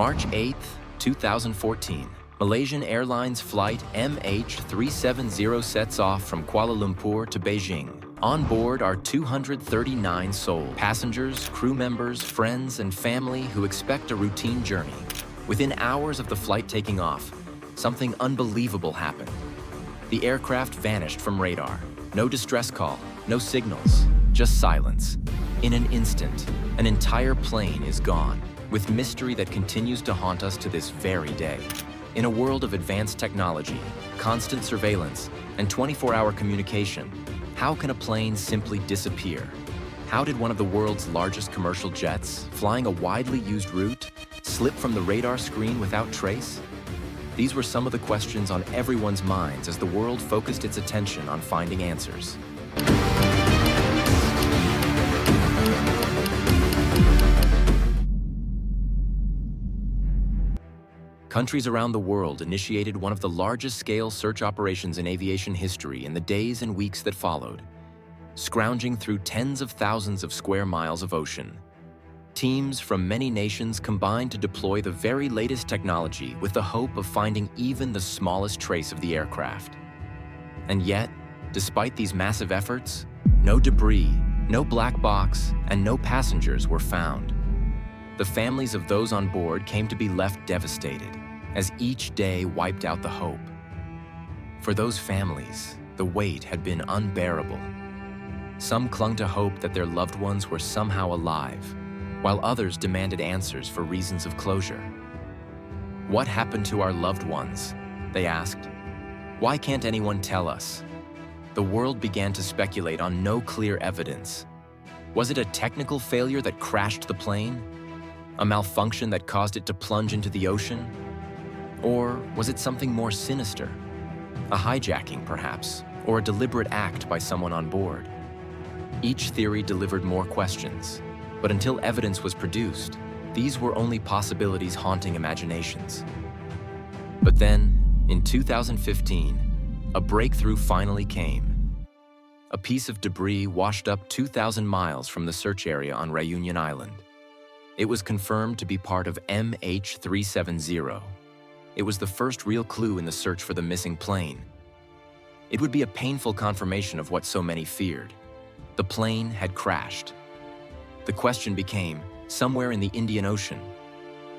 March 8, 2014, Malaysian Airlines Flight MH370 sets off from Kuala Lumpur to Beijing. On board are 239 souls, passengers, crew members, friends, and family who expect a routine journey. Within hours of the flight taking off, something unbelievable happened. The aircraft vanished from radar. No distress call, no signals, just silence. In an instant, an entire plane is gone, with mystery that continues to haunt us to this very day. In a world of advanced technology, constant surveillance, and 24-hour communication, how can a plane simply disappear? How did one of the world's largest commercial jets, flying a widely used route, slip from the radar screen without trace? These were some of the questions on everyone's minds as the world focused its attention on finding answers. Countries around the world initiated one of the largest-scale search operations in aviation history in the days and weeks that followed, scrounging through tens of thousands of square miles of ocean. Teams from many nations combined to deploy the very latest technology with the hope of finding even the smallest trace of the aircraft. And yet, despite these massive efforts, no debris, no black box, and no passengers were found. The families of those on board came to be left devastated, as each day wiped out the hope. For those families, the weight had been unbearable. Some clung to hope that their loved ones were somehow alive, while others demanded answers for reasons of closure. What happened to our loved ones? They asked. Why can't anyone tell us? The world began to speculate on no clear evidence. Was it a technical failure that crashed the plane? A malfunction that caused it to plunge into the ocean? Or was it something more sinister? A hijacking, perhaps, or a deliberate act by someone on board? Each theory delivered more questions, but until evidence was produced, these were only possibilities haunting imaginations. But then, in 2015, a breakthrough finally came. A piece of debris washed up 2,000 miles from the search area on Réunion Island. It was confirmed to be part of MH370. It was the first real clue in the search for the missing plane. It would be a painful confirmation of what so many feared. The plane had crashed. The question became, somewhere in the Indian Ocean.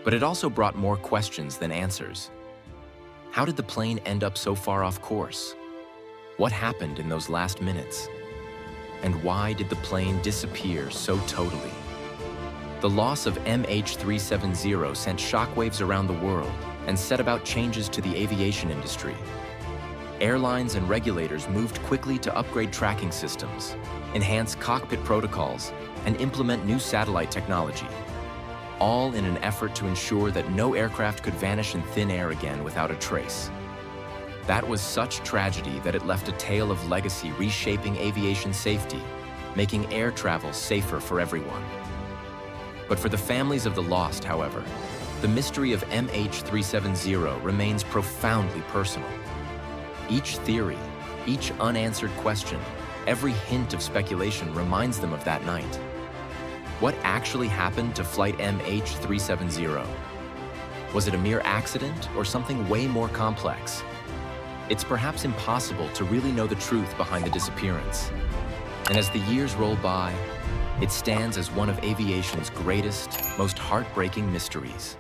But it also brought more questions than answers. How did the plane end up so far off course? What happened in those last minutes? And why did the plane disappear so totally? The loss of MH370 sent shockwaves around the world and set about changes to the aviation industry. Airlines and regulators moved quickly to upgrade tracking systems, enhance cockpit protocols, and implement new satellite technology, all in an effort to ensure that no aircraft could vanish in thin air again without a trace. That was such tragedy that it left a tale of legacy reshaping aviation safety, making air travel safer for everyone. But for the families of the lost, however, the mystery of MH370 remains profoundly personal. Each theory, each unanswered question, every hint of speculation reminds them of that night. What actually happened to Flight MH370? Was it a mere accident or something way more complex? It's perhaps impossible to really know the truth behind the disappearance. And as the years roll by, it stands as one of aviation's greatest, most heartbreaking mysteries.